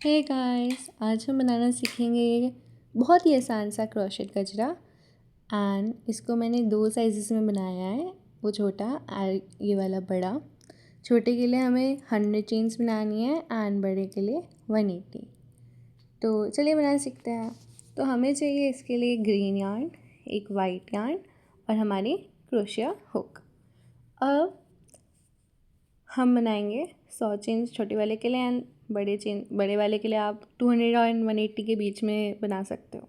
Hey guys, आज हम बनाना सीखेंगे बहुत ही आसान सा क्रोशेट गजरा। एंड इसको मैंने 2 साइज़ेस में बनाया है, वो छोटा और ये वाला बड़ा। छोटे के लिए हमें 100 चेन्स बनानी है एंड बड़े के लिए 180। तो चलिए बनाना सीखते हैं। तो हमें चाहिए इसके लिए ग्रीन यार्न, एक वाइट यार्न और हमारी क्रोशिया हुक। अब हम बनाएंगे 100 चेन्स छोटे वाले के लिए एंड बड़े वाले के लिए आप 200 और 180 के बीच में बना सकते हो।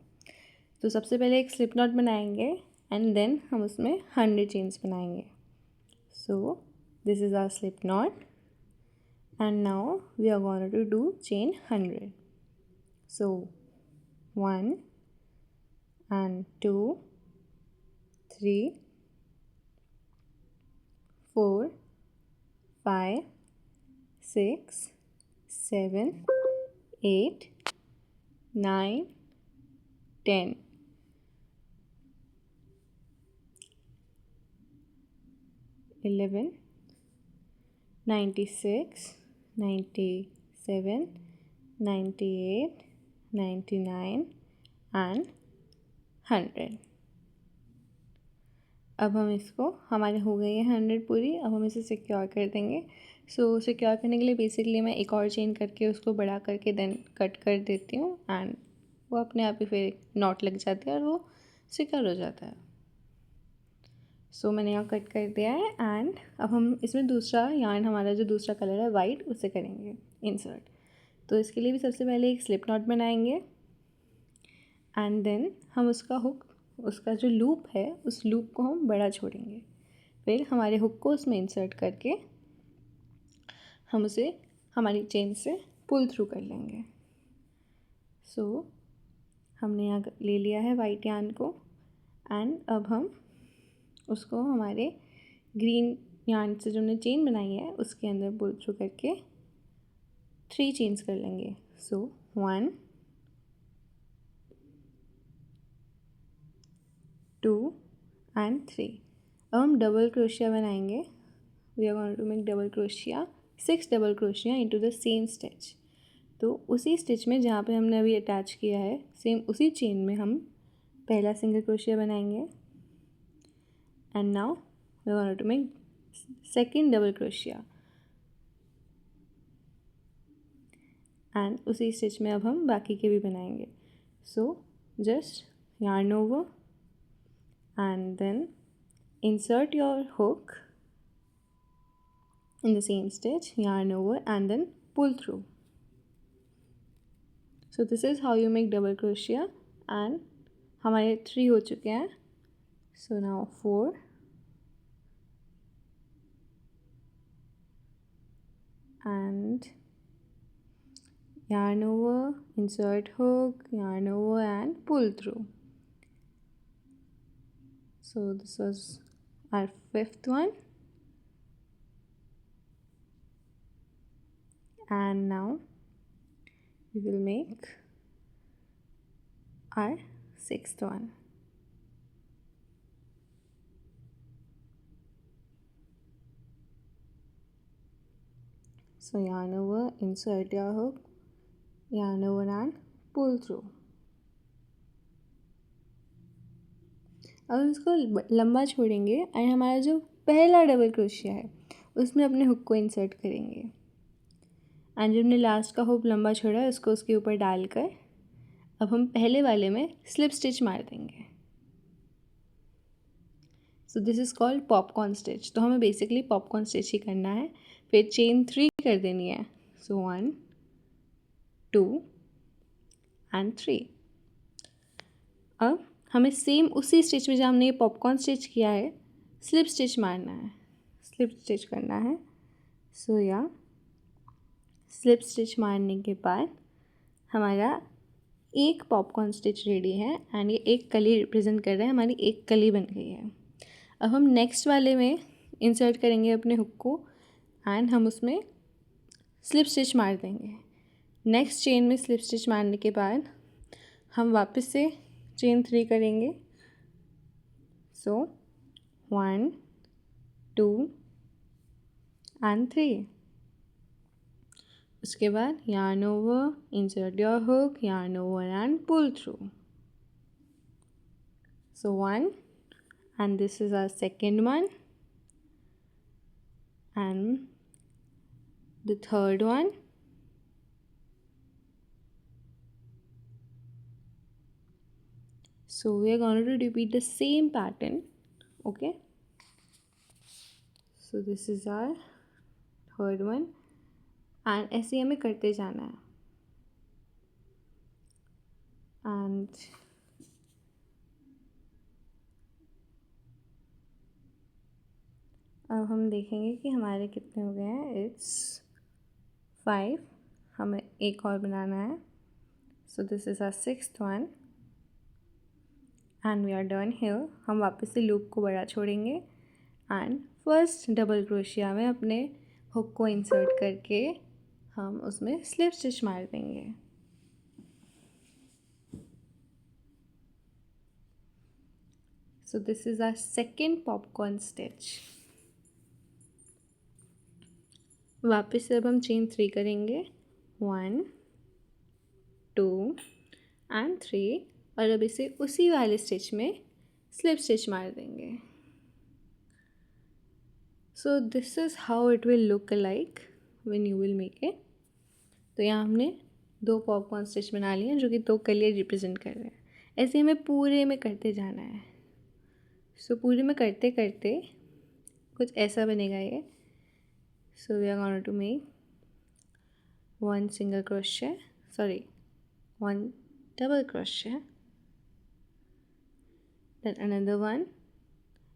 तो सबसे पहले एक स्लिप नॉट बनाएंगे एंड देन हम उसमें 100 चेन्स बनाएंगे। So this is our slip knot and now we are going to do chain 100. So 1 and 2, 3, 4, 5, 6, 7, 8, 9, 10. 11, 96, 97, 98, 99 and 100. अब हम इसको हमारे हो गई है 100 पूरी। अब हम इसे सिक्योर कर देंगे। सो सिक्योर करने के लिए बेसिकली मैं एक और चेन करके उसको बड़ा करके देन कट कर देती हूँ एंड वो अपने आप ही फिर नॉट लग जाती है और वो सिक्योर हो जाता है। सो मैंने यहाँ कट कर दिया है एंड अब हम इसमें दूसरा यार्न, हमारा जो दूसरा कलर है वाइट, उसे करेंगे इंसर्ट। तो इसके लिए भी सबसे पहले एक स्लिप नॉट बनाएंगे एंड देन हम उसका जो लूप है उस लूप को हम बड़ा छोड़ेंगे। फिर हमारे हुक को उसमें इंसर्ट करके हम उसे हमारी चेन से पुल थ्रू कर लेंगे। सो हमने यहाँ ले लिया है वाइट यार्न को एंड अब हम उसको हमारे ग्रीन यार्न से जो हमने चेन बनाई है उसके अंदर पुल थ्रू करके 3 चेन्स कर लेंगे। So 1, 2 and 3. अब हम डबल क्रोशिया बनाएंगे। We are going to make double crochet, 6 double crochet into the same stitch. तो उसी स्टिच में जहाँ पे हमने अभी अटैच किया है सेम उसी चेन में हम पहला सिंगल क्रोशिया बनाएंगे and now we are going to make second double crochet and उसी स्टिच में अब हम बाकी के भी बनाएंगे। So just yarn over and then insert your hook in the same stitch, yarn over and then pull through. So this is how you make double crochet and हमारे 3 हो चुके हैं। So now 4 and yarn over, insert hook, yarn over and pull through. So this was our 5th one and now we will make our 6th one. So yarn over, insert your hook, yarn over and pull through. अब इसको लंबा छोड़ेंगे and हमारा जो पहला double crochet है उसमें अपने हुक को इंसर्ट करेंगे एंड जो हमने लास्ट का हुक लंबा छोड़ा है उसको उसके ऊपर डालकर अब हम पहले वाले में स्लिप स्टिच मार देंगे। So this is called popcorn stitch. तो हमें बेसिकली पॉपकॉर्न स्टिच ही करना है। फिर चेन 3 कर देनी है। सो 1, 2 एंड 3. अब हमें सेम उसी स्टिच में जहाँ हमने ये पॉपकॉर्न स्टिच किया है स्लिप स्टिच मारना है, स्लिप स्टिच करना है। सो या स्लिप स्टिच मारने के बाद हमारा एक पॉपकॉर्न स्टिच रेडी है एंड ये एक कली रिप्रेजेंट कर रहा है, हमारी एक कली बन गई है। अब हम नेक्स्ट वाले में इंसर्ट करेंगे अपने हुक को एंड हम उसमें स्लिप स्टिच मार देंगे। नेक्स्ट चेन में स्लिप स्टिच मारने के बाद हम वापस से चेन 3 करेंगे। सो 1, 2 एंड 3. उसके बाद yarn over, insert your hook, yarn over and pull through. So 1, and this is our second one, and the third one, so we are going to repeat the same pattern. Okay, so this is our third one, and ऐसे हमें करते जाना है. And अब हम देखेंगे कि हमारे कितने हो गए हैं. इट्स 5. हमें एक और बनाना है. So this is our 6th one and we are done here. हम वापस से लूप को बड़ा छोड़ेंगे एंड फर्स्ट डबल क्रोशिया में अपने हुक को इंसर्ट करके हम उसमें स्लिप स्टिच मार देंगे. So this is our second popcorn stitch. वापस से अब हम चेन 3 करेंगे. 1 2 एंड 3 और अब इसे उसी वाले स्टिच में स्लिप स्टिच मार देंगे. So this is how it will look like when you will make it. तो यहाँ हमने 2 पॉपकॉर्न स्टिच बना लिए हैं जो कि 2 कलियर रिप्रेजेंट कर रहे हैं. ऐसे हमें पूरे में करते जाना है. सो पूरे में करते करते कुछ ऐसा बनेगा ये. So we are going to make 1 single crochet, 1 double crochet, then another one.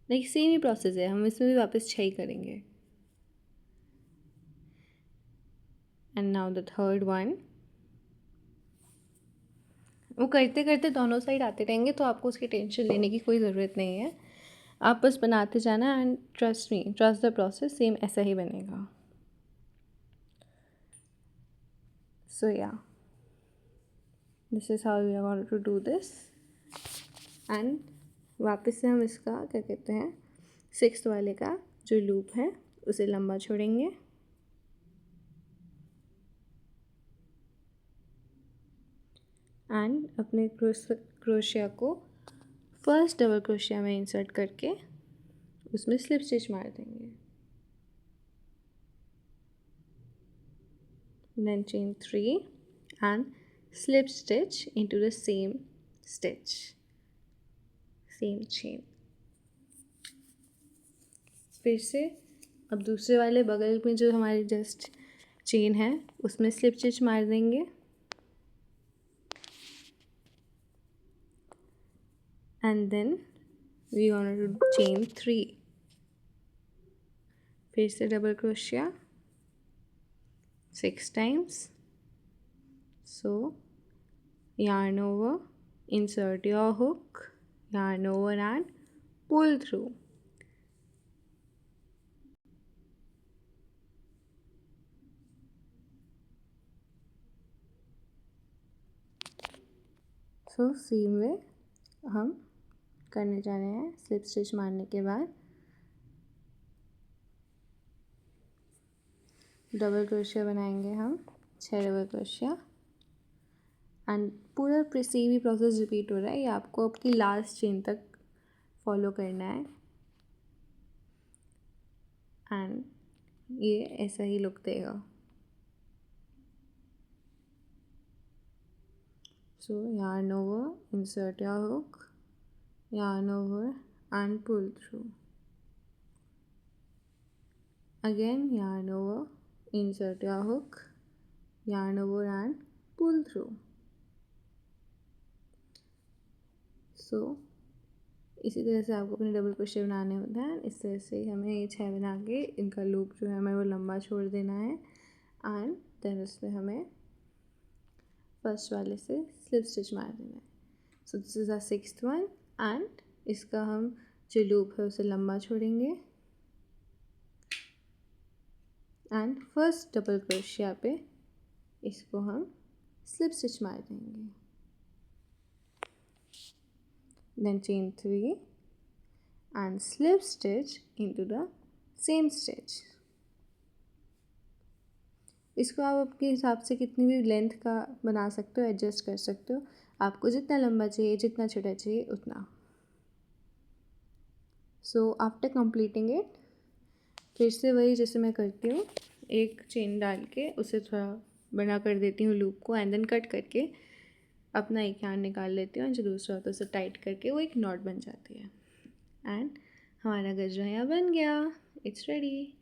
Like same ही प्रोसेस है. हम इसमें भी वापस 6 ही करेंगे. And now the third one. वो करते करते दोनों साइड आते रहेंगे तो आपको उसकी टेंशन लेने की कोई ज़रूरत नहीं है. आप बस बनाते जाना and trust me, trust the process. Same ऐसा ही बनेगा. So yeah this is how we are going to do this. And वापस से हम इसका क्या कहते हैं 6th वाले का जो लूप है उसे लंबा छोड़ेंगे एंड अपने क्रोशिया को फर्स्ट डबल क्रोशिया में इंसर्ट करके उसमें स्लिप स्टिच मार देंगे. Then chain 3 and slip stitch into the same stitch, same chain. फिर से अब दूसरे वाले बगल में जो हमारी जस्ट चेन है उसमें स्लिप स्टिच मार देंगे and then we want to chain 3. फिर से double crochet 6 times. So yarn over, insert your hook, yarn over and pull through. So same way हम करने जा रहे हैं. स्लिप स्टिच मारने के बाद डबल क्रोशिया बनाएंगे हम 6 डबल क्रोशिया एंड पूरा सेम ही प्रोसेस रिपीट हो रहा है. ये आपको आपकी लास्ट चेन तक फॉलो करना है एंड ये ऐसा ही लुक देगा. So yarn over, insert your hook, yarn over and pull through. Again yarn over, insert your hook, yarn over and pull through. So इसी तरह से आपको अपने डबल क्रोशे बनाने होते हैं. इस तरह से हमें ये 6 बना के इनका लूप जो है हमें वो लंबा छोड़ देना है एंड देन उसमें हमें फर्स्ट वाले से स्लिप स्टिच मार देना है. So this is our 6th one and इसका हम जो लूप है उसे लंबा छोड़ेंगे एंड फर्स्ट डबल क्रोशिया पे इसको हम स्लिप स्टिच मार देंगे. Then chain 3 and slip stitch into the same stitch. इसको आप अपने हिसाब से कितनी भी लेंथ का बना सकते हो, एडजस्ट कर सकते हो, आपको जितना लंबा चाहिए जितना छोटा चाहिए उतना। सो आफ्टर कंप्लीटिंग इट, फिर से वही जैसे मैं करती हूँ, एक चेन डाल के उसे थोड़ा बड़ा कर देती हूँ लूप को, एंड देन कट करके अपना एक यार्न निकाल लेती हूँ, जो दूसरा होता है उसे टाइट करके वो एक नॉट बन जाती है। एंड हमारा गजरा यहाँ बन गया, इट्स रेडी।